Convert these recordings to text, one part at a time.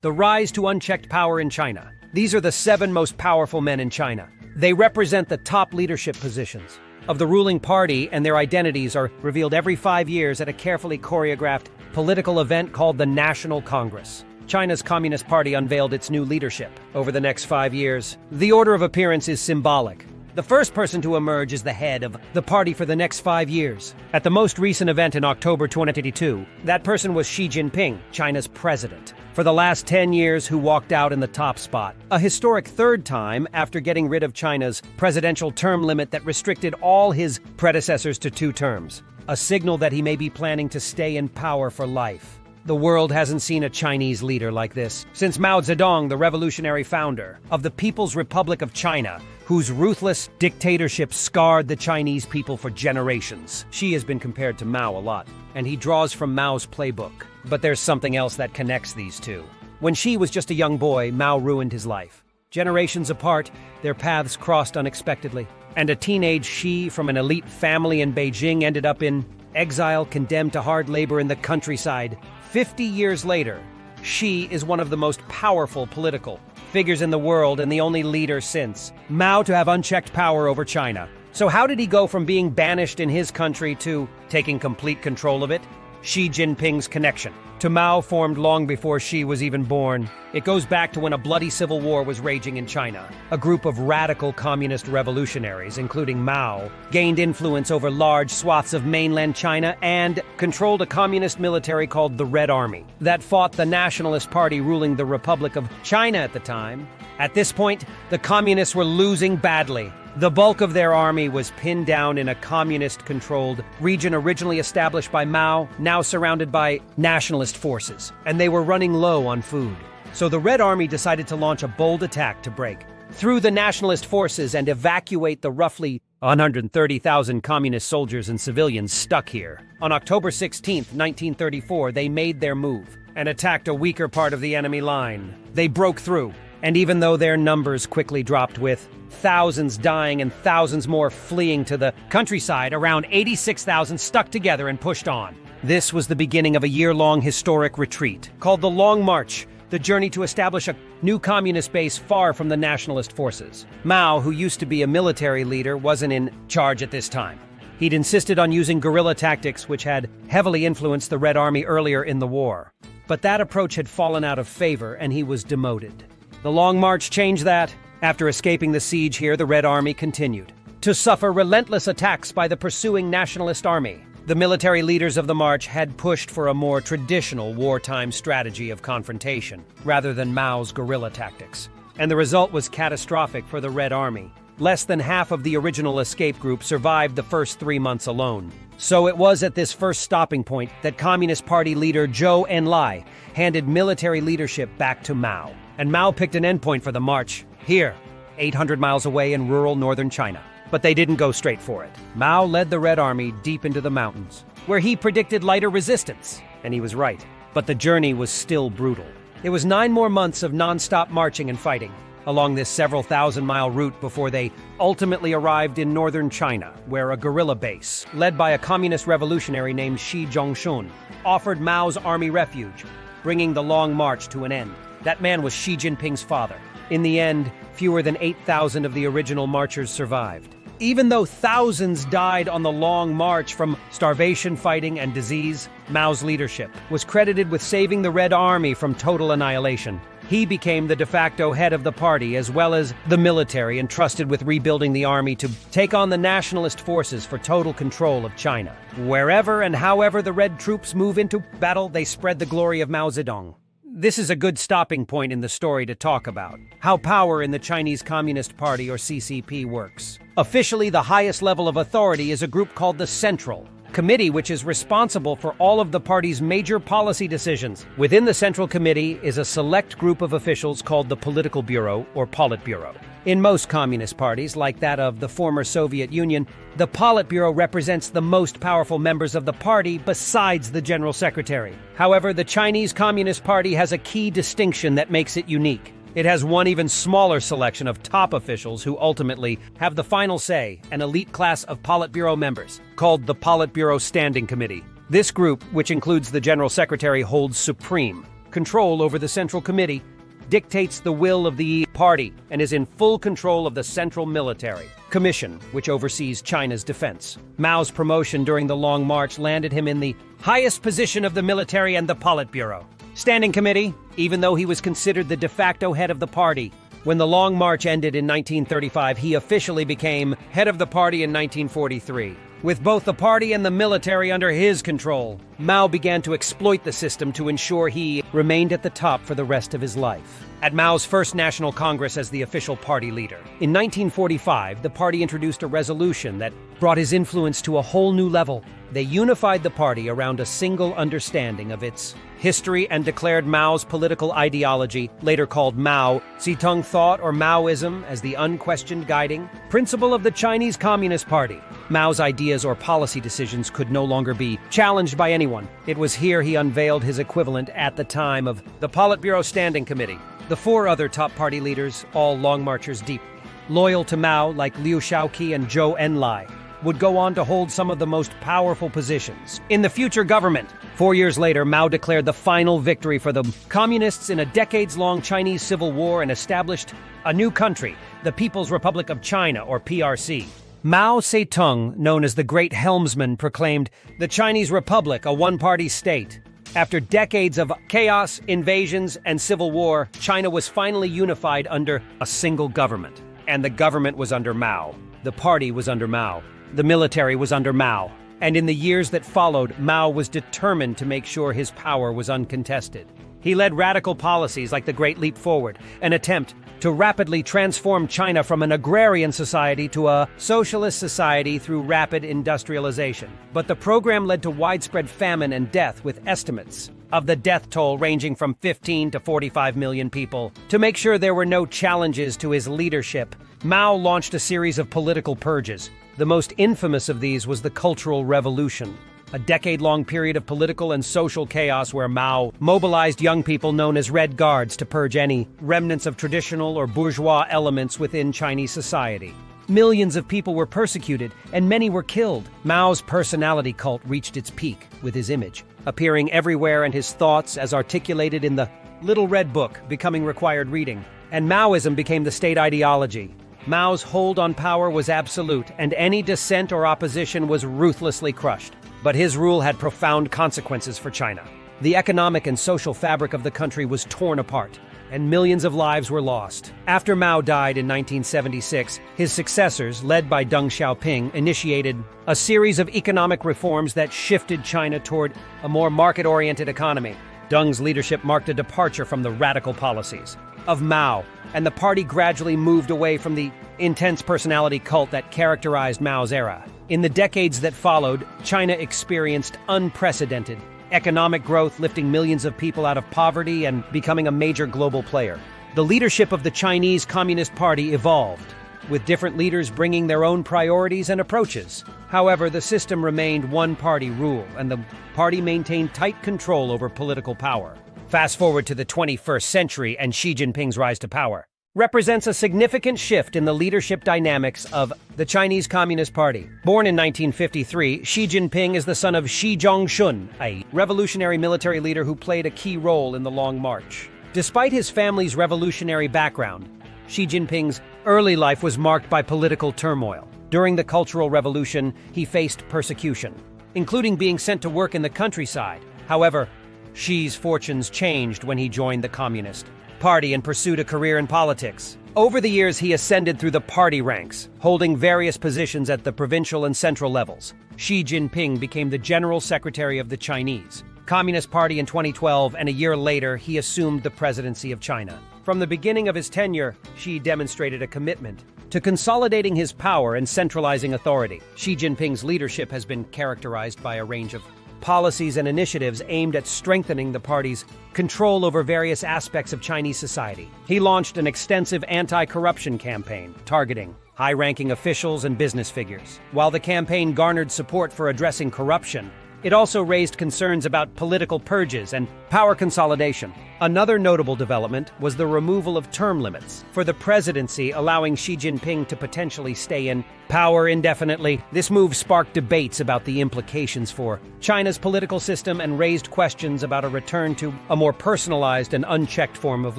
The rise to unchecked power in China. These are the 7 most powerful men in China. They represent the top leadership positions of the ruling party, and their identities are revealed every 5 years at a carefully choreographed political event called the National Congress. China's Communist Party unveiled its new leadership over the next 5 years. The order of appearance is symbolic. The first person to emerge is the head of the party for the next 5 years. At the most recent event in October 2022, that person was Xi Jinping, China's president, for the last 10 years, who walked out in the top spot. A historic third time after getting rid of China's presidential term limit that restricted all his predecessors to 2 terms. A signal that he may be planning to stay in power for life. The world hasn't seen a Chinese leader like this since Mao Zedong, the revolutionary founder of the People's Republic of China, whose ruthless dictatorship scarred the Chinese people for generations. Xi has been compared to Mao a lot, and he draws from Mao's playbook. But there's something else that connects these two. When Xi was just a young boy, Mao ruined his life. Generations apart, their paths crossed unexpectedly, and a teenage Xi from an elite family in Beijing ended up in exile, condemned to hard labor in the countryside. 50 years later, Xi is one of the most powerful political figures in the world and the only leader since Mao to have unchecked power over China. So how did he go from being banished in his country to taking complete control of it? Xi Jinping's connection to Mao formed long before Xi was even born. It goes back to when a bloody civil war was raging in China. A group of radical communist revolutionaries, including Mao, gained influence over large swaths of mainland China and controlled a communist military called the Red Army that fought the Nationalist Party ruling the Republic of China at the time. At this point, the communists were losing badly. The bulk of their army was pinned down in a communist-controlled region originally established by Mao, now surrounded by nationalist forces, and they were running low on food. So the Red Army decided to launch a bold attack to break through the nationalist forces and evacuate the roughly 130,000 communist soldiers and civilians stuck here. On October 16, 1934, they made their move and attacked a weaker part of the enemy line. They broke through, and even though their numbers quickly dropped, with thousands dying and thousands more fleeing to the countryside, around 86,000 stuck together and pushed on. This was the beginning of a year-long historic retreat called the Long March, the journey to establish a new communist base far from the nationalist forces. Mao, who used to be a military leader, wasn't in charge at this time. He'd insisted on using guerrilla tactics, which had heavily influenced the Red Army earlier in the war. But that approach had fallen out of favor, and he was demoted. The Long March changed that. After escaping the siege here, the Red Army continued to suffer relentless attacks by the pursuing nationalist army. The military leaders of the march had pushed for a more traditional wartime strategy of confrontation, rather than Mao's guerrilla tactics. And the result was catastrophic for the Red Army. Less than half of the original escape group survived the first 3 months alone. So it was at this first stopping point that Communist Party leader Zhou Enlai handed military leadership back to Mao. And Mao picked an endpoint for the march, here, 800 miles away in rural northern China. But they didn't go straight for it. Mao led the Red Army deep into the mountains, where he predicted lighter resistance. And he was right. But the journey was still brutal. It was 9 more months of non-stop marching and fighting along this several thousand-mile route before they ultimately arrived in northern China, where a guerrilla base, led by a communist revolutionary named Shi Jinping, offered Mao's army refuge, bringing the Long March to an end. That man was Xi Jinping's father. In the end, fewer than 8,000 of the original marchers survived. Even though thousands died on the Long March from starvation, fighting, and disease, Mao's leadership was credited with saving the Red Army from total annihilation. He became the de facto head of the party, as well as the military, entrusted with rebuilding the army to take on the nationalist forces for total control of China. Wherever and however the Red troops move into battle, they spread the glory of Mao Zedong. This is a good stopping point in the story to talk about how power in the Chinese Communist Party, or CCP, works. Officially, the highest level of authority is a group called the Central Committee, which is responsible for all of the party's major policy decisions. Within the Central Committee is a select group of officials called the Political Bureau, or Politburo. In most communist parties, like that of the former Soviet Union, the Politburo represents the most powerful members of the party besides the General Secretary. However, the Chinese Communist Party has a key distinction that makes it unique. It has one even smaller selection of top officials who ultimately have the final say, an elite class of Politburo members, called the Politburo Standing Committee. This group, which includes the General Secretary, holds supreme control over the Central Committee, dictates the will of the party, and is in full control of the Central Military Commission, which oversees China's defense. Mao's promotion during the Long March landed him in the highest position of the military and the Politburo Standing Committee, even though he was considered the de facto head of the party. When the Long March ended in 1935, he officially became head of the party in 1943. With both the party and the military under his control, Mao began to exploit the system to ensure he remained at the top for the rest of his life. At Mao's first National Congress as the official party leader, in 1945, the party introduced a resolution that brought his influence to a whole new level. They unified the party around a single understanding of its history and declared Mao's political ideology, later called Mao Zedong thought or Maoism, as the unquestioned guiding principle of the Chinese Communist Party. Mao's ideas or policy decisions could no longer be challenged by anyone. It was here he unveiled his equivalent at the time of the Politburo Standing Committee. The four other top party leaders, all Long Marchers deeply loyal to Mao like Liu Shaoqi and Zhou Enlai, would go on to hold some of the most powerful positions in the future government. 4 years later, Mao declared the final victory for the communists in a decades-long Chinese civil war and established a new country, the People's Republic of China, or PRC. Mao Zedong, known as the Great Helmsman, proclaimed the Chinese Republic a one-party state. After decades of chaos, invasions, and civil war, China was finally unified under a single government. And the government was under Mao. The party was under Mao. The military was under Mao. And in the years that followed, Mao was determined to make sure his power was uncontested. He led radical policies like the Great Leap Forward, an attempt to rapidly transform China from an agrarian society to a socialist society through rapid industrialization. But the program led to widespread famine and death, with estimates of the death toll ranging from 15 to 45 million people. To make sure there were no challenges to his leadership, Mao launched a series of political purges. The most infamous of these was the Cultural Revolution, a decade-long period of political and social chaos where Mao mobilized young people known as Red Guards to purge any remnants of traditional or bourgeois elements within Chinese society. Millions of people were persecuted, and many were killed. Mao's personality cult reached its peak with his image, appearing everywhere, and his thoughts, as articulated in the Little Red Book, becoming required reading. And Maoism became the state ideology. Mao's hold on power was absolute, and any dissent or opposition was ruthlessly crushed. But his rule had profound consequences for China. The economic and social fabric of the country was torn apart, and millions of lives were lost. After Mao died in 1976, his successors, led by Deng Xiaoping, initiated a series of economic reforms that shifted China toward a more market-oriented economy. Deng's leadership marked a departure from the radical policies of Mao, and the party gradually moved away from the intense personality cult that characterized Mao's era. In the decades that followed, China experienced unprecedented economic growth, lifting millions of people out of poverty and becoming a major global player. The leadership of the Chinese Communist Party evolved, with different leaders bringing their own priorities and approaches. However, the system remained one-party rule, and the party maintained tight control over political power. Fast forward to the 21st century, and Xi Jinping's rise to power represents a significant shift in the leadership dynamics of the Chinese Communist Party. Born in 1953, Xi Jinping is the son of Xi Zhongxun, a revolutionary military leader who played a key role in the Long March. Despite his family's revolutionary background, Xi Jinping's early life was marked by political turmoil. During the Cultural Revolution, he faced persecution, including being sent to work in the countryside. However, Xi's fortunes changed when he joined the Communist Party and pursued a career in politics. Over the years, he ascended through the party ranks, holding various positions at the provincial and central levels. Xi Jinping became the General Secretary of the Chinese Communist Party in 2012, and a year later, he assumed the presidency of China. From the beginning of his tenure, Xi demonstrated a commitment to consolidating his power and centralizing authority. Xi Jinping's leadership has been characterized by a range of policies and initiatives aimed at strengthening the party's control over various aspects of Chinese society. He launched an extensive anti-corruption campaign targeting high-ranking officials and business figures. While the campaign garnered support for addressing corruption, It also raised concerns about political purges and power consolidation. Another notable development was the removal of term limits for the presidency, allowing Xi Jinping to potentially stay in power indefinitely. This move sparked debates about the implications for China's political system and raised questions about a return to a more personalized and unchecked form of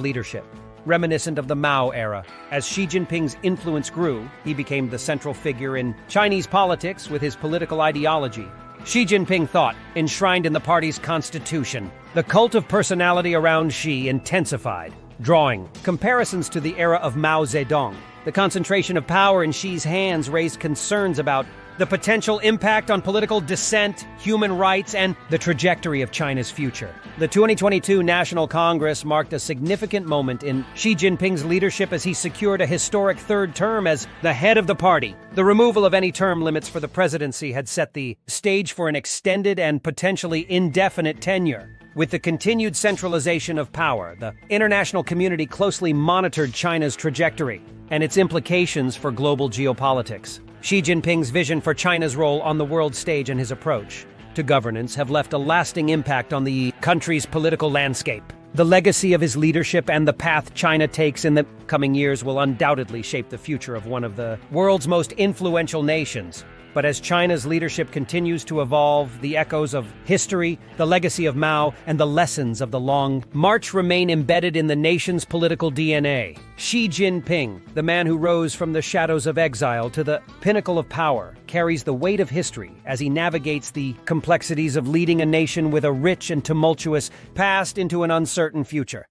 leadership, reminiscent of the Mao era. As Xi Jinping's influence grew, he became the central figure in Chinese politics with his political ideology. Xi Jinping thought, enshrined in the party's constitution. The cult of personality around Xi intensified, drawing comparisons to the era of Mao Zedong. The concentration of power in Xi's hands raised concerns about the potential impact on political dissent, human rights, and the trajectory of China's future. The 2022 National Congress marked a significant moment in Xi Jinping's leadership as he secured a historic third term as the head of the party. The removal of any term limits for the presidency had set the stage for an extended and potentially indefinite tenure. With the continued centralization of power, the international community closely monitored China's trajectory and its implications for global geopolitics. Xi Jinping's vision for China's role on the world stage and his approach to governance have left a lasting impact on the country's political landscape. The legacy of his leadership and the path China takes in the coming years will undoubtedly shape the future of one of the world's most influential nations. But as China's leadership continues to evolve, the echoes of history, the legacy of Mao, and the lessons of the long march remain embedded in the nation's political DNA. Xi Jinping, the man who rose from the shadows of exile to the pinnacle of power, carries the weight of history as he navigates the complexities of leading a nation with a rich and tumultuous past into an uncertain future.